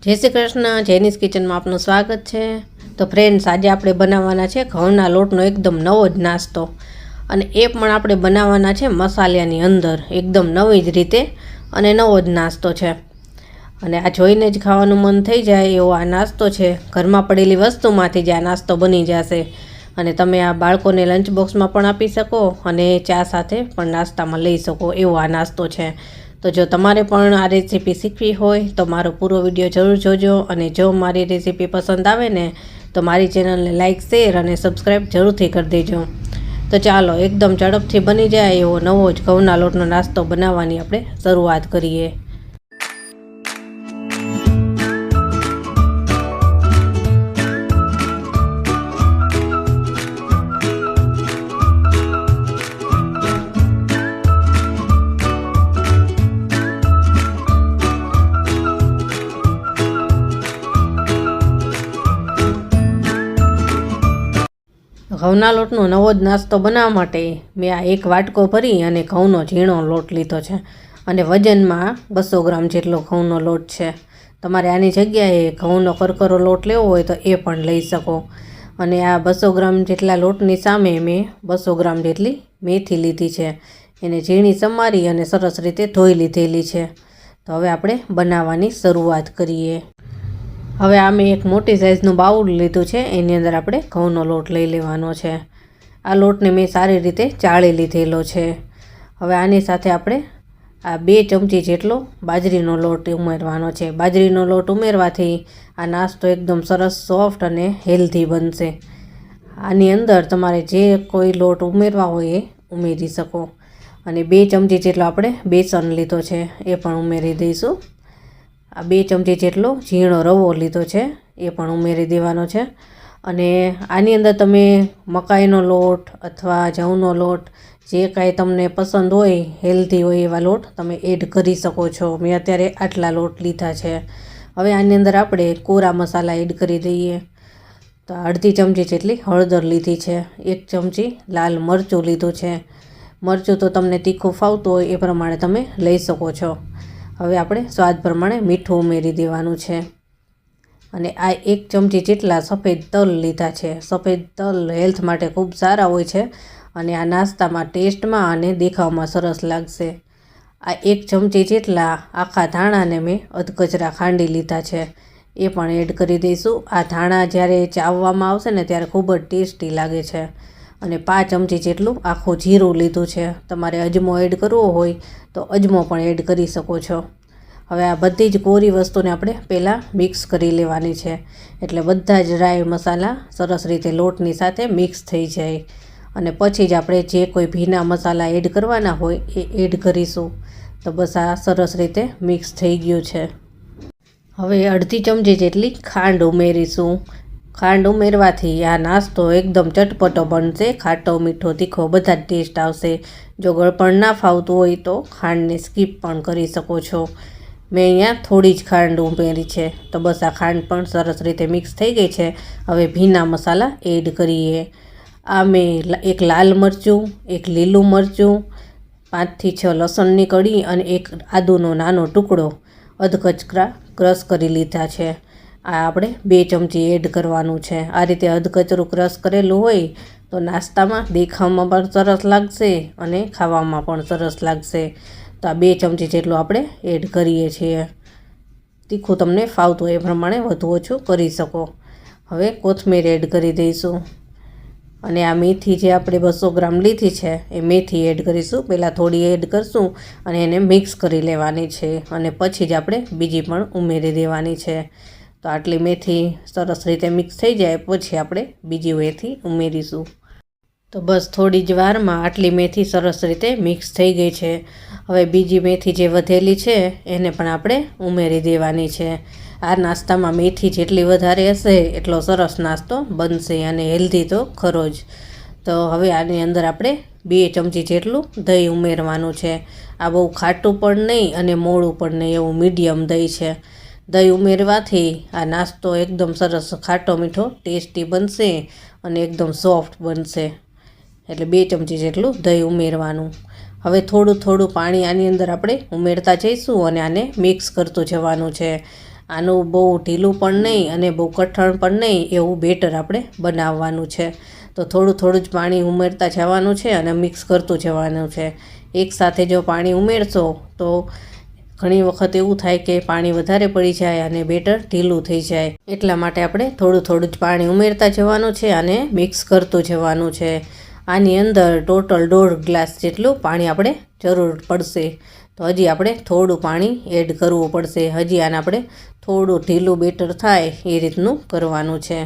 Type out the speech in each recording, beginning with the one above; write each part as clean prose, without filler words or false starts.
જય શ્રી કૃષ્ણ, જેનીસ કિચનમાં આપનું સ્વાગત છે। તો ફ્રેન્ડ્સ, આજે આપણે બનાવવાના છે ઘઉંના લોટનો એકદમ નવો જ નાસ્તો, અને એ પણ આપણે બનાવવાના છે મસાલાની અંદર એકદમ નવી જ રીતે, અને નવો જ નાસ્તો છે। અને આ જોઈને જ ખાવાનું મન થઈ જાય એવો આ નાસ્તો છે। ઘરમાં પડેલી વસ્તુમાંથી જ આ નાસ્તો બની જશે, અને તમે આ બાળકોને લંચ બોક્સમાં પણ આપી શકો અને ચા સાથે પણ નાસ્તામાં લઈ શકો એવો આ નાસ્તો છે। તો જો તમારે પણ આ રેસીપી શીખવી હોય તો મારો પૂરો વિડીયો જરૂર જોજો, અને જો મારી રેસીપી પસંદ આવે ને તો મારી ચેનલને લાઇક, શેર અને સબસ્ક્રાઈબ જરૂરથી કરી દેજો। તો ચાલો એકદમ ઝડપથી બની જાય એવો નવો જ ઘઉંના લોટનો નાસ્તો બનાવવાની આપણે શરૂઆત કરીએ। ઘઉંના લોટનો નવો જ નાસ્તો બનાવવા માટે મેં આ એક વાટકો ભરી અને ઘઉંનો ઝીણો લોટ લીધો છે, અને વજનમાં 200 ગ્રામ જેટલો ઘઉંનો લોટ છે। તમારે આની જગ્યાએ ઘઉંનો કરકરો લોટ લેવો હોય તો એ પણ લઈ શકો। અને આ 200 ગ્રામ જેટલા લોટની સામે મેં 200 ગ્રામ જેટલી મેથી લીધી છે, એને ઝીણી સમારી અને સરસ રીતે ધોઈ લીધેલી છે। તો હવે આપણે બનાવવાની શરૂઆત કરીએ। હવે આ મેં એક મોટી સાઇઝનું બાઉલ લીધું છે, એની અંદર આપણે ઘઉંનો લોટ લઈ લેવાનો છે। આ લોટને મેં સારી રીતે ચાળી લીધેલો છે। હવે આની સાથે આપણે આ 2 ચમચી જેટલો બાજરીનો લોટ ઉમેરવાનો છે। બાજરીનો લોટ ઉમેરવાથી આ નાસ્તો એકદમ સરસ સોફ્ટ અને હેલ્ધી બનશે। આની અંદર તમારે જે કોઈ લોટ ઉમેરવા હોય એ ઉમેરી શકો। અને 2 ચમચી જેટલો આપણે બેસન લીધો છે, એ પણ ઉમેરી દઈશું। આ 2 ચમચી જેટલો ઝીણો રવો લીધો છે, એ પણ ઉમેરી દેવાનો છે। અને આની અંદર તમે મકાઈનો લોટ અથવા જવનો લોટ, જે કાંઈ તમને પસંદ હોય, હેલ્ધી હોય એવા લોટ તમે એડ કરી શકો છો। મેં અત્યારે આટલા લોટ લીધા છે। હવે આની અંદર આપણે કોરા મસાલા એડ કરી દઈએ। તો અડધી ચમચી જેટલી હળદર લીધી છે, 1 ચમચી લાલ મરચું લીધું છે। મરચું તો તમને તીખું ફાવતું હોય એ પ્રમાણે તમે લઈ શકો છો। હવે આપણે સ્વાદ પ્રમાણે મીઠું ઉમેરી દેવાનું છે। અને આ 1 ચમચી જેટલા સફેદ તલ લીધા છે। સફેદ તલ હેલ્થ માટે ખૂબ સારા હોય છે, અને આ નાસ્તામાં ટેસ્ટમાં અને દેખાવમાં સરસ લાગશે। આ 1 ચમચી જેટલા આખા ધાણાને મેં અધકચરા ખાંડી લીધા છે, એ પણ એડ કરી દઈશું। આ ધાણા જ્યારે ચાવવામાં આવશે ને ત્યારે ખૂબ જ ટેસ્ટી લાગે છે। અને 5 ચમચી જેટલું આખું જીરું લીધું છે। તમારે અજમો એડ કરવો હોય તો અજમો પણ એડ કરી શકો છો। હવે આ બધી જ કોરી વસ્તુને આપણે પહેલાં મિક્સ કરી લેવાની છે, એટલે બધા જ ડ્રાય મસાલા સરસ રીતે લોટની સાથે મિક્સ થઈ જાય। અને પછી જ આપણે જે કોઈ ભીના મસાલા એડ કરવાના હોય એ એડ કરીશું। તો બસ આ સરસ રીતે મિક્સ થઈ ગયું છે। હવે અડધી ચમચી જેટલી ખાંડ ઉમેરીશું। ખાંડ ઉમેરવાથી આ નાસ્તો એકદમ ચટપટો બનશે। ખાટો, મીઠો, તીખો બધા જ ટેસ્ટ આવશે। જો ગળપણ ના ફાવતું હોય તો ખાંડને સ્કીપ પણ કરી શકો છો। મેં અહીંયા થોડી જ ખાંડ ઉમેરી છે। તો બસ આ ખાંડ પણ સરસ રીતે મિક્સ થઈ ગઈ છે। હવે ભીના મસાલા એડ કરીએ। આ મેં 1 લાલ મરચું, 1 લીલું મરચું, 5 થી 6 લસણની કળી અને 1 આદુનો નાનો ટુકડો અધકચરા ક્રશ કરી લીધા છે। આ આપણે 2 ચમચી એડ કરવાનું છે। આ રીતે અધકચરું ક્રશ કરેલું હોય તો નાસ્તામાં દેખાવમાં પણ સરસ લાગશે અને ખાવામાં પણ સરસ લાગશે। તો આ 2 ચમચી જેટલું આપણે એડ કરીએ છીએ। તીખું તમને ફાવતું હોય એ પ્રમાણે વધુ ઓછું કરી શકો। હવે કોથમીર એડ કરી દઈશું। અને આ મેથી જે આપણે 200 ગ્રામ લીધી છે એ મેથી એડ કરીશું। પહેલાં થોડી એડ કરશું અને એને મિક્સ કરી લેવાની છે, અને પછી જ આપણે બીજી પણ ઉમેરી દેવાની છે। તો આટલી મેથી સરસ રીતે મિક્સ થઈ જાય પછી આપણે બીજી મેથી ઉમેરીશું। તો બસ થોડી જ વારમાં આટલી મેથી સરસ રીતે મિક્સ થઈ ગઈ છે। હવે બીજી મેથી જે વધેલી છે એને પણ આપણે ઉમેરી દેવાની છે। આ નાસ્તામાં મેથી જેટલી વધારે હશે એટલો સરસ નાસ્તો બનશે, અને હેલ્ધી તો ખરો જ। તો હવે આની અંદર આપણે 2 ચમચી જેટલું દહીં ઉમેરવાનું છે। આ બહુ ખાટું પણ નહીં અને મોળું પણ નહીં, એવું મીડિયમ દહીં છે। દહીં ઉમેરવાથી આ નાસ્તો એકદમ સરસ ખાટો મીઠો ટેસ્ટી બનશે અને એકદમ સોફ્ટ બનશે। એટલે 2 ચમચી જેટલું દહીં ઉમેરવાનું। હવે થોડું થોડું પાણી આની અંદર આપણે ઉમેરતા જઈશું અને આને મિક્સ કરતું જવાનું છે। આનું બહુ ઢીલું પણ નહીં અને બહુ કઠણ પણ નહીં એવું બેટર આપણે બનાવવાનું છે. તો થોડું થોડું જ પાણી ઉમેરતા જવાનું છે અને મિક્સ કરતું જવાનું છે. એકસાથે જો પાણી ઉમેરશો તો ઘણી વખત એવું થાય કે પાણી વધારે પડી જાય અને બેટર ઢીલું થઈ જાય. એટલા માટે આપણે થોડું થોડું જ પાણી ઉમેરતા જવાનું છે અને મિક્સ કરતું જવાનું છે. આની અંદર ટોટલ 1.5 ગ્લાસ જેટલું પાણી આપણે જરૂર પડશે. તો હજી આપણે થોડું પાણી એડ કરવું પડશે. હજી આને આપણે થોડું ઢીલું બેટર થાય એ રીતનું કરવાનું છે.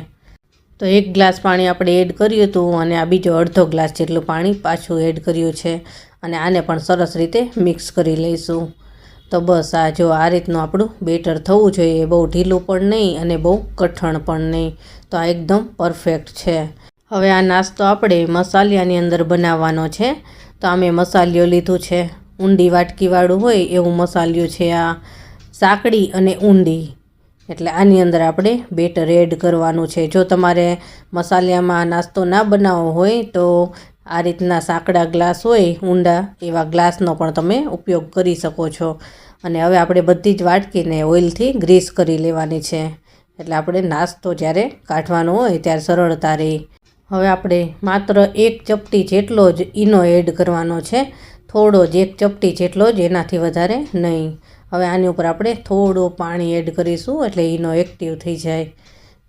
તો 1 ગ્લાસ પાણી આપણે એડ કર્યું હતું અને આ બીજો અડધો ગ્લાસ જેટલું પાણી પાછું એડ કર્યું છે અને આને પણ સરસ રીતે મિક્સ કરી લઈશું. તો બસ આ જો આ રીતનું આપણું બેટર થવું જોઈએ. બહુ ઢીલું પણ નહીં અને બહુ કઠણ પણ નહીં. તો આ એકદમ પરફેક્ટ છે. હવે આ નાસ્તો આપણે મસાલિયાની અંદર બનાવવાનો છે. તો આ મેં મસાલિયો લીધું છે. ઊંડી વાટકીવાળું હોય એવું મસાલિયું છે આ. સાંકડી અને ઊંડી એટલે આની અંદર આપણે બેટર એડ કરવાનું છે. જો તમારે મસાલિયામાં નાસ્તો ના બનાવવો હોય તો આ રીતના સાંકડા ગ્લાસ હોય ઊંડા એવા ગ્લાસનો પણ તમે ઉપયોગ કરી શકો છો. અને હવે આપણે બધી જ વાટકીને ઓઇલથી ગ્રીસ કરી લેવાની છે. એટલે આપણે નાસ્તો જ્યારે કાઢવાનો હોય ત્યારે સરળતા રહે. હવે આપણે માત્ર 1 ચપટી જેટલો જ ઈનો એડ કરવાનો છે. થોડો જ 1 ચપટી જેટલો જ, એનાથી વધારે નહીં. હવે આની ઉપર આપણે થોડું પાણી એડ કરીશું એટલે ઈનો એક્ટિવ થઈ જાય.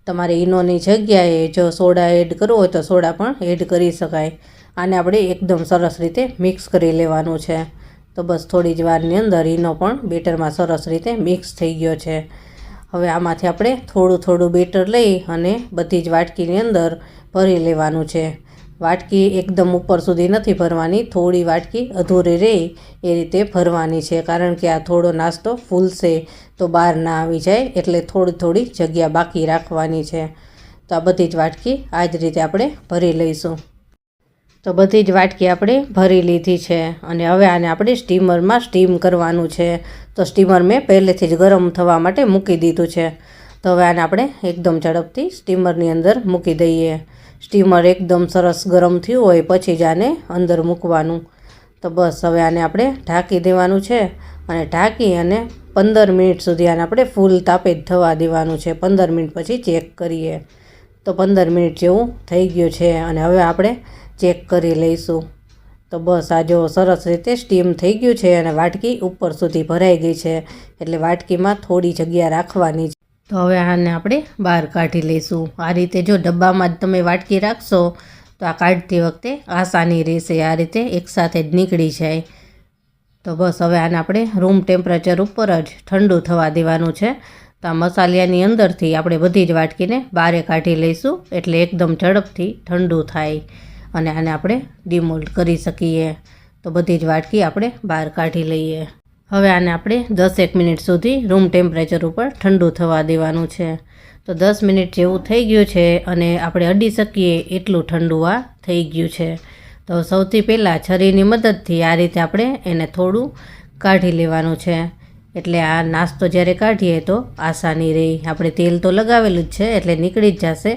તમારે ઈનોની જગ્યાએ જો સોડા એડ કરવો હોય તો સોડા પણ એડ કરી શકાય. આને આપણે એકદમ સરસ રીતે મિક્સ કરી લેવાનું છે. તો બસ થોડી જ વારની અંદર ઈનો પણ બેટરમાં સરસ રીતે મિક્સ થઈ ગયો છે. હવે આમાંથી આપણે થોડું થોડું બેટર લઈ અને બધી જ વાટકીની અંદર ભરી લેવાનું છે. વાટકી એકદમ ઉપર સુધી નથી ભરવાની, થોડી વાટકી અધૂરી રહે એ રીતે ભરવાની છે. કારણ કે આ થોડો નાસ્તો ફૂલશે તો બહાર ના આવી જાય એટલે થોડી થોડી જગ્યા બાકી રાખવાની છે. તો આ બધી જ વાટકી આ જ રીતે આપણે ભરી લઈશું. તો બધી જ વાટકી આપણે ભરી લીધી છે અને હવે આને આપણે સ્ટીમરમાં સ્ટીમ કરવાનું છે. તો સ્ટીમર મેં પહેલેથી જ ગરમ થવા માટે મૂકી દીધું છે. તો હવે આને આપણે એકદમ ઝડપથી સ્ટીમરની અંદર મૂકી દઈએ. સ્ટીમર એકદમ સરસ ગરમ થયું હોય પછી જ આને અંદર મૂકવાનું. તો બસ હવે આને આપણે ઢાંકી દેવાનું છે અને ઢાંકી અને 15 મિનિટ સુધી આને આપણે ફૂલ તાપે જ થવા દેવાનું છે. 15 મિનિટ પછી ચેક કરીએ. તો 15 મિનિટ જેવું થઈ ગયું છે અને હવે આપણે ચેક કરી લઈશું. તો બસ આ જો સરસ રીતે સ્ટીમ થઈ ગયું છે અને વાટકી ઉપર સુધી ભરાઈ ગઈ છે. એટલે વાટકીમાં થોડી જગ્યા રાખવાની છે. તો હવે આને આપણે બહાર કાઢી લઈશું. આ રીતે જો ડબ્બામાં જ તમે વાટકી રાખશો તો આ કાઢતી વખતે આસાની રહેશે. આ રીતે એકસાથે જ નીકળી જાય. તો બસ હવે આને આપણે રૂમ ટેમ્પરેચર ઉપર જ ઠંડુ થવા દેવાનું છે. તો આ મસાલિયાની અંદરથી આપણે બધી જ વાટકીને બહાર કાઢી લઈશું એટલે એકદમ ઝડપથી ઠંડુ થાય અને આને આપણે ડિમોલ્ડ કરી શકીએ. તો બધી જ વાટકી આપણે બહાર કાઢી લઈએ. હવે આને આપણે 10 મિનિટ સુધી રૂમ ટેમ્પરેચર ઉપર ઠંડુ થવા દેવાનું છે. તો 10 મિનિટ જેવું થઈ ગયું છે અને આપણે અડી શકીએ એટલું ઠંડુ આ થઈ ગયું છે. તો સૌથી પહેલાં છરીની મદદથી આ રીતે આપણે એને થોડું કાઢી લેવાનું છે. એટલે આ નાસ્તો જ્યારે કાઢીએ તો આસાની રહે. આપણે તેલ તો લગાવેલું જ છે એટલે નીકળી જ જશે,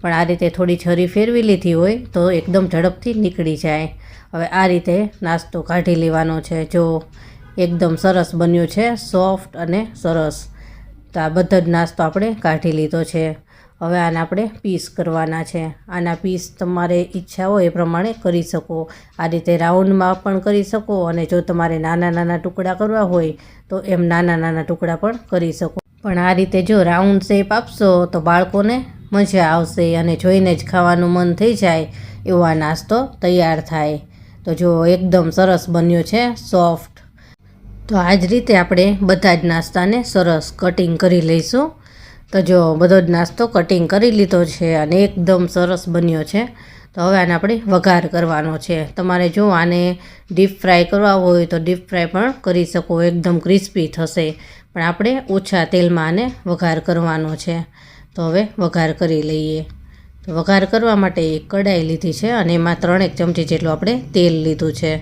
પણ આ રીતે થોડી છરી ફેરવી લીધી હોય તો એકદમ ઝડપથી નીકળી જાય. હવે આ રીતે નાસ્તો કાઢી લેવાનો છે. જો એકદમ સરસ બન્યું છે, સોફ્ટ અને સરસ. તો આ બધો જ નાસ્તો આપણે કાઢી લીધો છે. હવે આને આપણે પીસ કરવાના છે. આના પીસ તમારે ઈચ્છા હોય એ પ્રમાણે કરી શકો. આ રીતે રાઉન્ડમાં પણ કરી શકો અને જો તમારે નાના નાના ટુકડા કરવા હોય તો એમ નાના નાના ટુકડા પણ કરી શકો. પણ આ રીતે જો રાઉન્ડ શેપ આપશો તો બાળકોને મજા આવશે અને જોઈને જ ખાવાનું મન થઈ જાય એવો આ નાસ્તો તૈયાર થાય. તો જો એકદમ સરસ બન્યો છે, સોફ્ટ. તો આ જ રીતે આપણે બધા જ નાસ્તાને સરસ કટિંગ કરી લઈશું. તો જો બધો જ નાસ્તો કટિંગ કરી લીધો છે અને એકદમ સરસ બન્યો છે. તો હવે આને આપણે વઘાર કરવાનો છે. તમારે જો આને ડીપ ફ્રાય કરવા હોય તો ડીપ ફ્રાય પણ કરી શકો, એકદમ ક્રિસ્પી થશે. પણ આપણે ઓછા તેલમાં આને વઘાર કરવાનો છે. તો હવે વઘાર કરી લઈએ. તો વઘાર કરવા માટે એક કઢાઈ લીધી છે અને એમાં 3 ચમચી જેટલું આપણે તેલ લીધું છે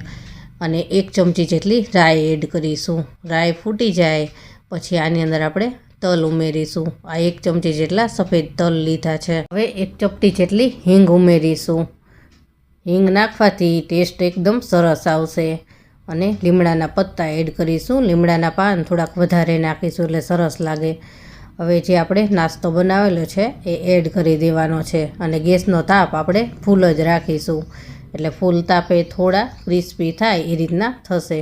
અને 1 ચમચી જેટલી રાઈ એડ કરીશું. રાઈ ફૂટી જાય પછી આની અંદર આપણે તલ ઉમેરીશું. આ 1 ચમચી જેટલા સફેદ તલ લીધા છે. હવે 1 ચપટી જેટલી હિંગ ઉમેરીશું. હિંગ નાખવાથી ટેસ્ટ એકદમ સરસ આવશે. અને લીમડાના પત્તા એડ કરીશું. લીમડાના પાન થોડાક વધારે નાખીશું એટલે સરસ લાગે. હવે જે આપણે નાસ્તો બનાવેલો છે એ એડ કરી દેવાનો છે અને ગેસનો તાપ આપણે ફૂલ જ રાખીશું, એટલે ફૂલ તાપે થોડા ક્રિસ્પી થાય એ રીતના થશે.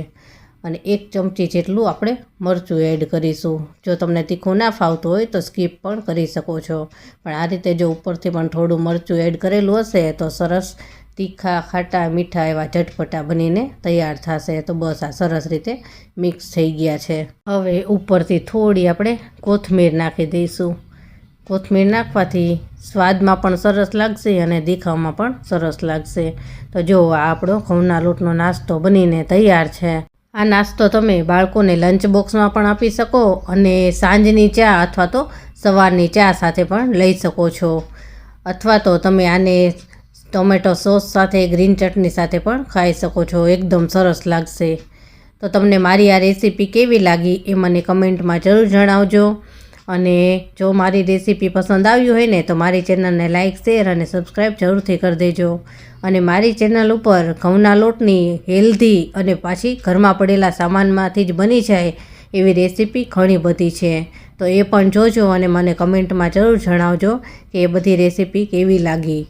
અને 1 ચમચી જેટલું આપણે મરચું એડ કરીશું. જો તમને તીખું ના ફાવતું હોય તો સ્કીપ પણ કરી શકો છો, પણ આ રીતે જો ઉપરથી પણ થોડું મરચું એડ કરેલું હશે તો સરસ તીખા ખાટા મીઠા એવા ચટપટા બનીને તૈયાર થશે. તો બસ આ સરસ રીતે મિક્સ થઈ ગયા છે. હવે ઉપરથી થોડી આપણે કોથમીર નાખી દઈશું. કોથમીર નાખવાથી સ્વાદમાં પણ સરસ લાગશે અને દેખાવમાં પણ સરસ લાગશે. તો જો આ આપણો ઘઉંના લોટનો નાસ્તો બનીને તૈયાર છે. આ નાસ્તો તમે બાળકોને લંચ બોક્સમાં પણ આપી શકો અને સાંજની ચા અથવા તો સવારની ચા સાથે પણ લઈ શકો છો, અથવા તો તમે આને ટોમેટો સોસ સાથે ગ્રીન ચટણી સાથે પણ ખાઈ શકો છો. એકદમ સરસ લાગશે. તો તમને મારી આ રેસીપી કેવી લાગી એ મને કમેન્ટમાં જરૂર જણાવજો. અને જો મારી રેસીપી પસંદ આવી હોય ને તો મારી ચેનલને લાઇક, શેર અને સબસ્ક્રાઈબ જરૂરથી કરી દેજો. અને મારી ચેનલ ઉપર ઘઉંના લોટની હેલ્ધી અને પાછી ઘરમાં પડેલા સામાનમાંથી જ બની જાય એવી રેસીપી ઘણી બધી છે. તો એ પણ જોજો અને મને કમેન્ટમાં જરૂર જણાવજો કે એ બધી રેસીપી કેવી લાગી.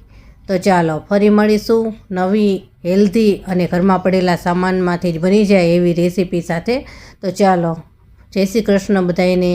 તો ચાલો ફરી મળીશું નવી હેલ્ધી અને ઘરમાં પડેલા સામાનમાંથી જ બની જાય એવી રેસીપી સાથે. તો ચાલો, જય શ્રી કૃષ્ણ બધાને.